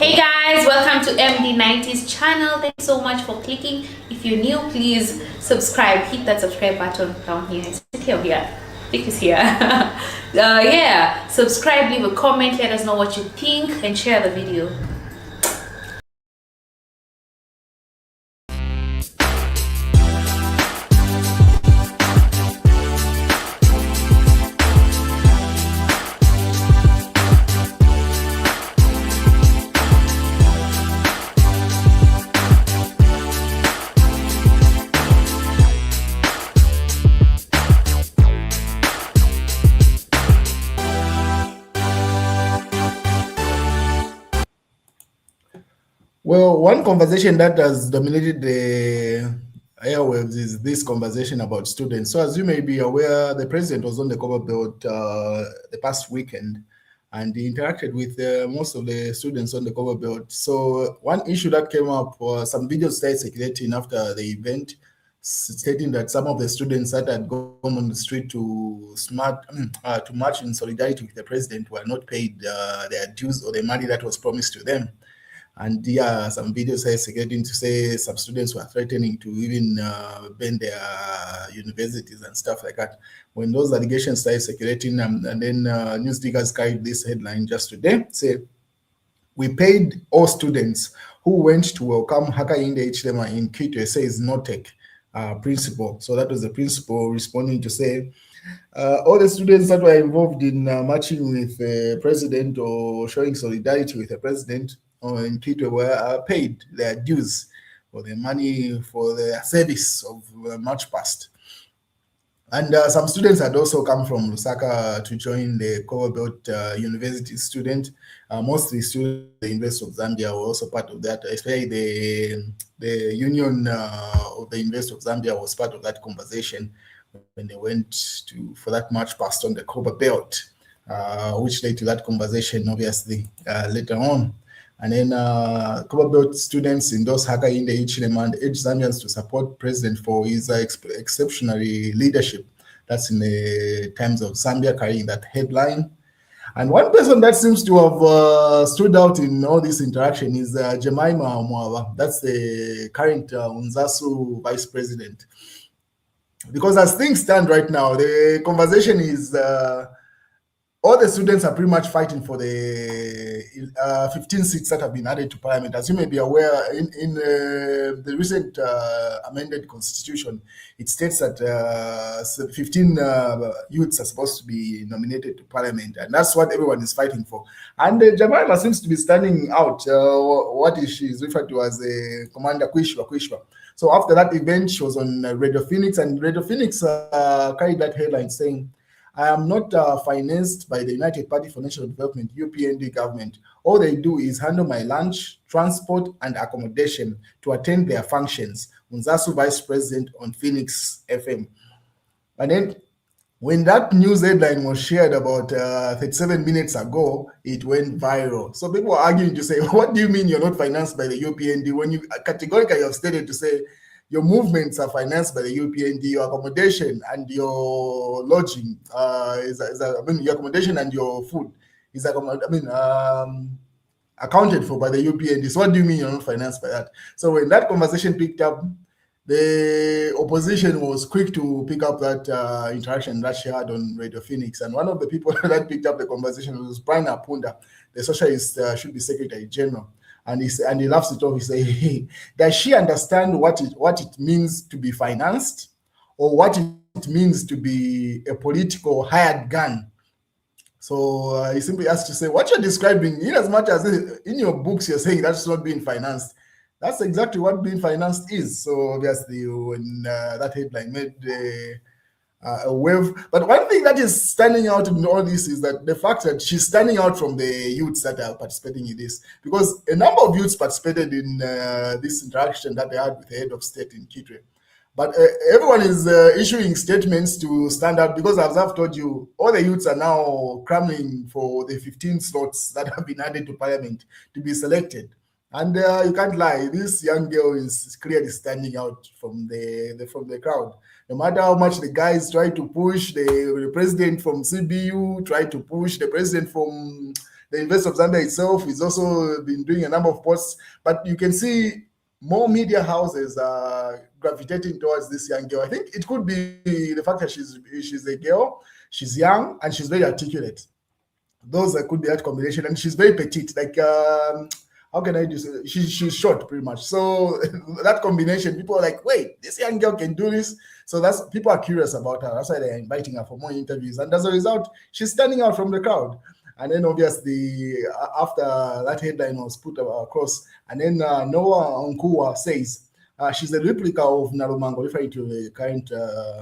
Hey guys, welcome to MD90's channel. Thank you so much for clicking. If you're new, please subscribe. Hit that subscribe button down here. Is it here or here? I think it's here. Yeah, subscribe, leave a comment, let us know what you think, and share the video. Well, one conversation that has dominated the airwaves is this conversation about students. So, as you may be aware, the president was on the cover belt the past weekend, and he interacted with most of the students on the cover belt. So, one issue that came up was some videos started circulating after the event, stating that some of the students that had gone on the street to march in solidarity with the president were not paid their dues or the money that was promised to them. And yeah, some videos are circulating to say some students were threatening to even ban their universities and stuff like that. When those allegations started circulating, and then Newsdigers carried this headline just today, say, "We paid all students who went to welcome Hakainde Hichilema in Kitwe," says Notec principal. So that was the principal responding to say, all the students that were involved in marching with the president or showing solidarity with the president in Kitwe were paid their dues for the money for the service of March past. And some students had also come from Lusaka to join the Cover Belt University student. Mostly students at the University of Zambia were also part of that, especially the union of the University of Zambia was part of that conversation when they went for that march past on the Cover Belt, which led to that conversation, obviously, later on. And then Cover Belt students endorsed Hakainde Hichilema and urged Zambians to support President for his exceptionary leadership. That's in the Times of Zambia, carrying that headline. And one person that seems to have stood out in all this interaction is Jemimah Mwaba. That's the current UNZASU vice president. Because as things stand right now, the conversation is all the students are pretty much fighting for the 15 seats that have been added to parliament. As you may be aware, in the recent amended constitution, it states that 15 youths are supposed to be nominated to parliament, and that's what everyone is fighting for. And Jemimah seems to be standing out. What she is referred to as Commander Kwishwa. So after that event, she was on Radio Phoenix, and Radio Phoenix carried that headline saying, "I am not financed by the United Party for National Development, UPND government. All they do is handle my lunch, transport, and accommodation to attend their functions." UNZASU Vice President on Phoenix FM. And then when that news headline was shared about 37 minutes ago, it went viral. So people are arguing to say, what do you mean you're not financed by the UPND when you categorically have stated to say your movements are financed by the UPND, your accommodation and your lodging your accommodation and your food is accounted for by the UPND. So what do you mean you're not financed by that? So when that conversation picked up, the opposition was quick to pick up that interaction that she had on Radio Phoenix. And one of the people that picked up the conversation was Brian Apunda, the socialist should be Secretary General. And he laughs it off. He says, hey, does she understand what it means to be financed, or what it means to be a political hired gun? So he simply has to say, what you're describing, in as much as in your books you're saying that's not being financed, that's exactly what being financed is. So obviously, when that headline made a wave. But one thing that is standing out in all this is that the fact that she's standing out from the youths that are participating in this, because a number of youths participated in this interaction that they had with the head of state in Kitwe. But everyone is issuing statements to stand out, because as I've told you, all the youths are now cramming for the 15 slots that have been added to parliament to be selected. And you can't lie, this young girl is clearly standing out from the crowd. No matter how much the guys try to push the president from CBU, try to push the president from The University of Zambia itself is also been doing a number of posts, but you can see more media houses are gravitating towards this young girl. I think it could be the fact that she's a girl, she's young, and she's very articulate. Those could be that combination, and she's very petite. Like, how can I do? She's short, pretty much. So that combination, people are like, wait, this young girl can do this. So that's people are curious about her. That's why they're inviting her for more interviews. And as a result, she's standing out from the crowd. And then obviously, after that headline was put across, and then Noah Onkua says, she's a replica of Narumango, referring to the current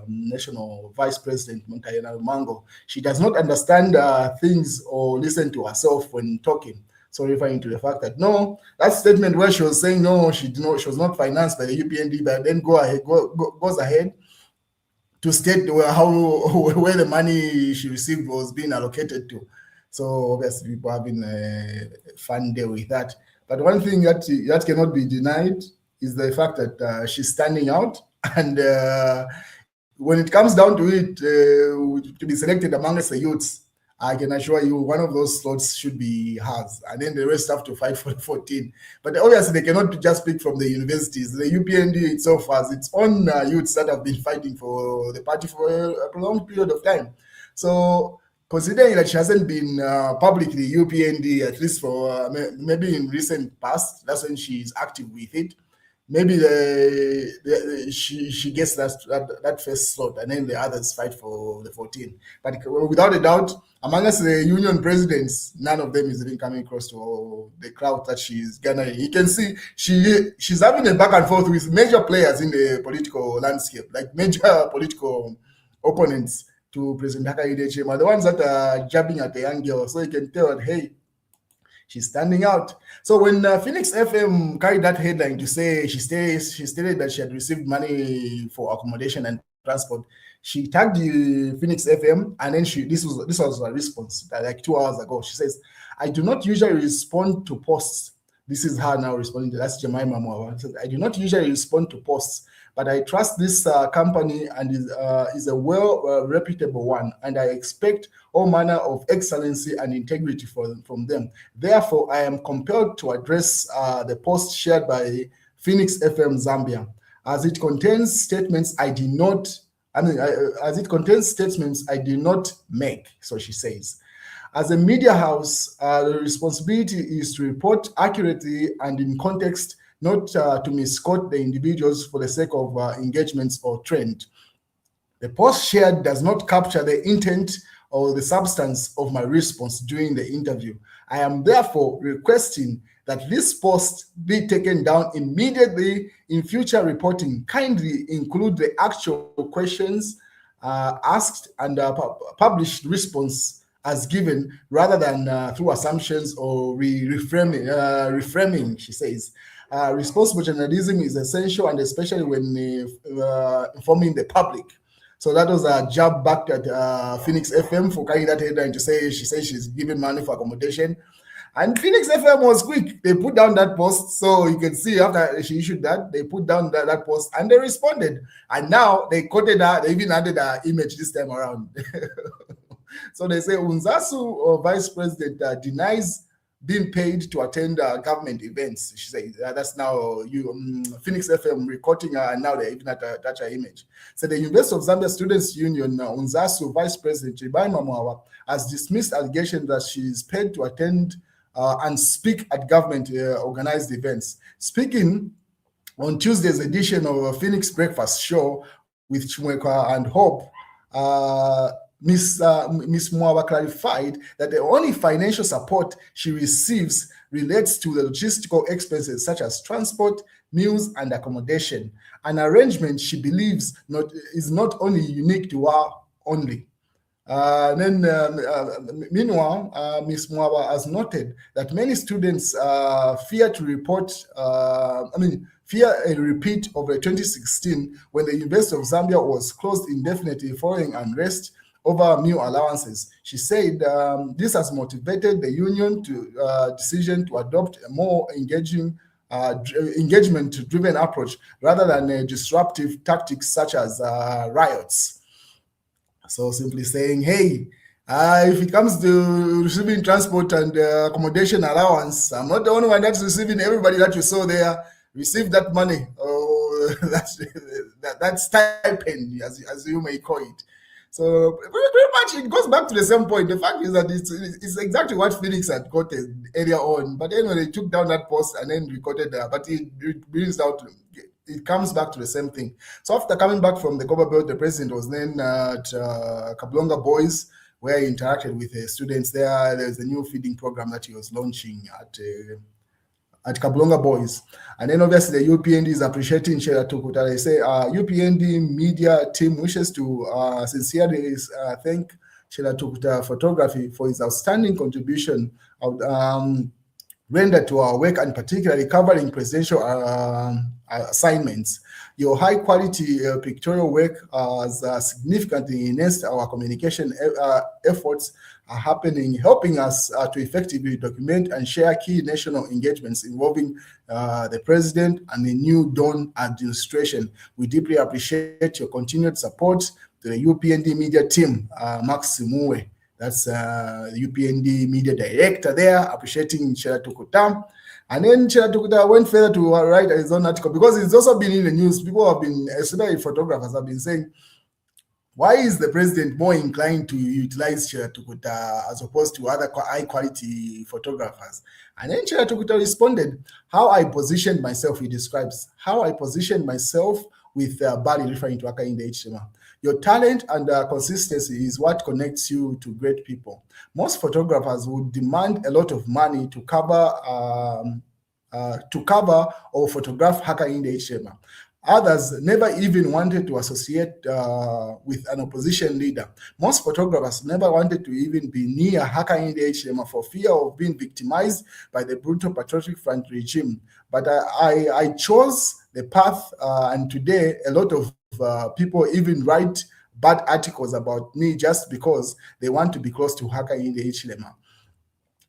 national vice president, Montaye Narumango. She does not understand things or listen to herself when talking. So referring to the fact that no, that statement where she was saying no, she was not financed by the UPND, but then goes ahead to state where the money she received was being allocated to. So obviously people have been a fun day with that. But one thing that cannot be denied is the fact that she's standing out, and when it comes down to it, to be selected amongst the youths, I can assure you one of those slots should be hers, and then the rest have to fight for the 14. But obviously they cannot just pick from the universities. The UPND itself has its own youths that have been fighting for the party for a prolonged period of time. So considering that she hasn't been publicly UPND, at least for maybe in recent past, that's when she's active with it. Maybe she gets that first slot, and then the others fight for the 14. But without a doubt, among us, the union presidents, none of them is even coming across to the crowd that she's garnering. You can see she's having a back and forth with major players in the political landscape, like major political opponents to President Hakainde, the ones that are jabbing at the young girl. So you can tell that, hey, she's standing out. So when Phoenix FM carried that headline to say she stated that she had received money for accommodation and transport, she tagged the Phoenix FM, and then this was a response like 2 hours ago. She says, "I do not usually respond to posts." This is her now responding to that's Jemimah Mwaba. Says, "I do not usually respond to posts, but I trust this company and is a reputable one, and I expect all manner of excellency and integrity from them. Therefore, I am compelled to address the post shared by Phoenix FM Zambia, as it contains statements I did not make." So she says, "As a media house, the responsibility is to report accurately and in context, not to misquote the individuals for the sake of engagements or trend. The post shared does not capture the intent or the substance of my response during the interview. I am therefore requesting that this post be taken down immediately. In future reporting, kindly include the actual questions asked and published response as given, rather than through assumptions or reframing," she says. "Responsible journalism is essential, and especially when informing the public." So that was a jab back at Phoenix FM for carrying that headline to say she says she's giving money for accommodation. And Phoenix FM was quick. They put down that post. So you can see after she issued that, they put down that post and they responded. And now they quoted her, they even added her image this time around. So they say Unzasu, vice president, denies being paid to attend government events. She said that's now Phoenix FM recording her, and now they even attach her image. So the University of Zambia Students Union, Unzasu vice president Jemimah Mwaba, has dismissed allegations that she is paid to attend and speak at government organized events. Speaking on Tuesday's edition of Phoenix Breakfast Show with Chumweka and Hope, Ms. Mwaba clarified that the only financial support she receives relates to the logistical expenses such as transport, meals, and accommodation, an arrangement she believes is not only unique to her only. Meanwhile, Ms. Mwaba has noted that many students fear a repeat of 2016 when the University of Zambia was closed indefinitely following unrest over meal allowances. She said this has motivated the union decision to adopt a more engagement-driven approach rather than disruptive tactics such as riots. So simply saying, hey, If it comes to receiving transport and accommodation allowance, I'm not the only one that's receiving. Everybody that you saw there received that money, that stipend, as you may call it. So pretty much it goes back to the same point. The fact is that it's exactly what Felix had quoted earlier on. But anyway, they took down that post and then recorded that. But it brings out, it comes back to the same thing. So after coming back from the Copperbelt, the president was then at Kablonga Boys, where he interacted with the students there. There's a new feeding program that he was launching at Kablonga Boys. And then obviously the UPND is appreciating Shela Tukuta. They say UPND media team wishes to sincerely thank Shela Tukuta Photography for his outstanding contribution rendered to our work, and particularly covering presidential assignments. Your high quality pictorial work has significantly enhanced our communication efforts helping us to effectively document and share key national engagements involving the president and the new Dawn administration. We deeply appreciate your continued support to the UPND media team, Max Simue. That's the UPND media director there, appreciating Shela Tukuta. And then Shela Tukuta went further to write his own article, because it's also been in the news. People have been, especially photographers, have been saying, why is the president more inclined to utilize Shela Tukuta as opposed to other high-quality photographers? And then Shela Tukuta responded, how I positioned myself, he describes, how I positioned myself with Bali, referring to Hakainde Hichilema. Your talent and consistency is what connects you to great people. Most photographers would demand a lot of money to cover or photograph Hakainde Hichilema. Others never even wanted to associate with an opposition leader. Most photographers never wanted to even be near Hakainde Hichilema for fear of being victimized by the brutal Patriotic Front regime. But I chose the path, and today a lot of people even write bad articles about me just because they want to be close to Hakainde Hichilema.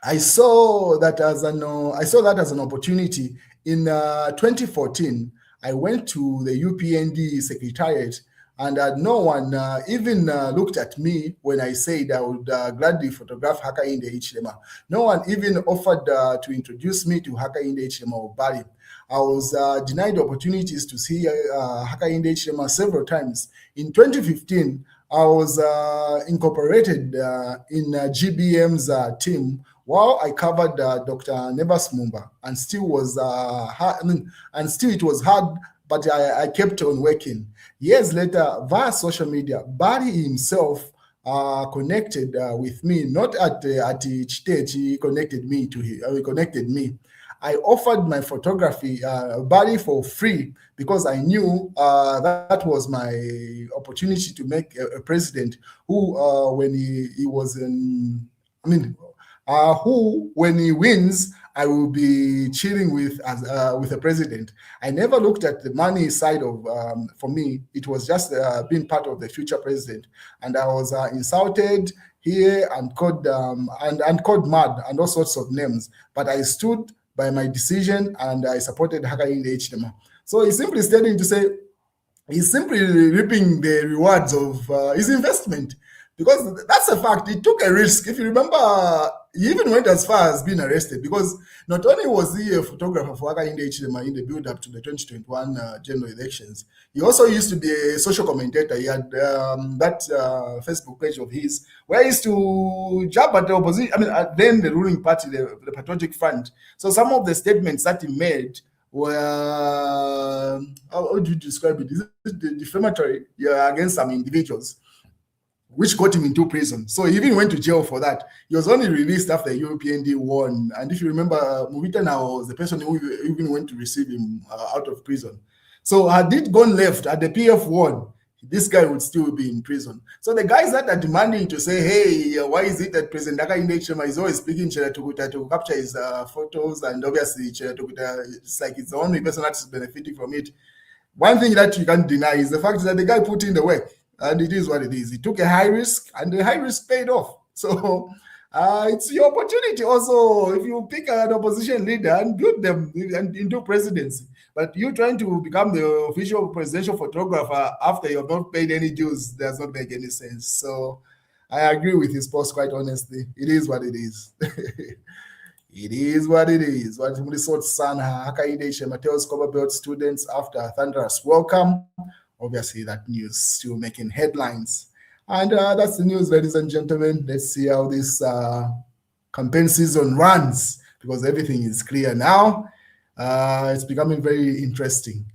I saw that as an opportunity. In 2014, I went to the UPND secretariat, and no one even looked at me when I said I would gladly photograph Hakainde Hichilema. No one even offered to introduce me to Hakainde Hichilema or Bali. I was denied opportunities to see Hakainde Hichilema several times. In 2015, I was incorporated in GBM's team while I covered Dr. Jemimah Mwaba, and still was it was hard, but I kept on working. Years later, via social media, Barry himself connected with me, not at each stage. He connected me. I offered my photography Barry for free, because I knew that was my opportunity to make a president who, when he was in, who, when he wins, I will be cheering with a president. I never looked at the money side of, for me, it was just being part of the future president. And I was insulted here and called mad and all sorts of names. But I stood by my decision and I supported Hakainde Hichilema. So he's simply stating to say, he's simply reaping the rewards of his investment. Because that's a fact. He took a risk. If you remember, he even went as far as being arrested, because not only was he a photographer for Hakainde Hichilema in the build-up to the 2021 general elections, he also used to be a social commentator. He had that Facebook page of his where he used to jab at the opposition, then the ruling party, the Patriotic Front. So some of the statements that he made were, how would you describe it? Is it defamatory against some individuals, which got him into prison. So he even went to jail for that. He was only released after UPND won. And if you remember, Muvita now was the person who even went to receive him out of prison. So had it gone left, at the PF won, this guy would still be in prison. So the guys that are demanding to say, hey, why is it that President Hakainde Hichilema is always speaking Shela Tukuta to capture his photos, and obviously Shela Tukuta, it's like it's the only person that's benefiting from it. One thing that you can't deny is the fact that the guy put in the work. And it is what it is. He took a high risk, and the high risk paid off. So it's your opportunity also, if you pick an opposition leader and build them into presidency. But you trying to become the official presidential photographer after you have not paid any dues does not make any sense. So I agree with his post, quite honestly. It is what it is. It is what it is. What Mulisot San Hakainde Shemateo's Copper Belt students after a thunderous welcome. Obviously, that news still making headlines. And that's the news, ladies and gentlemen. Let's see how this campaign season runs, because everything is clear now. It's becoming very interesting.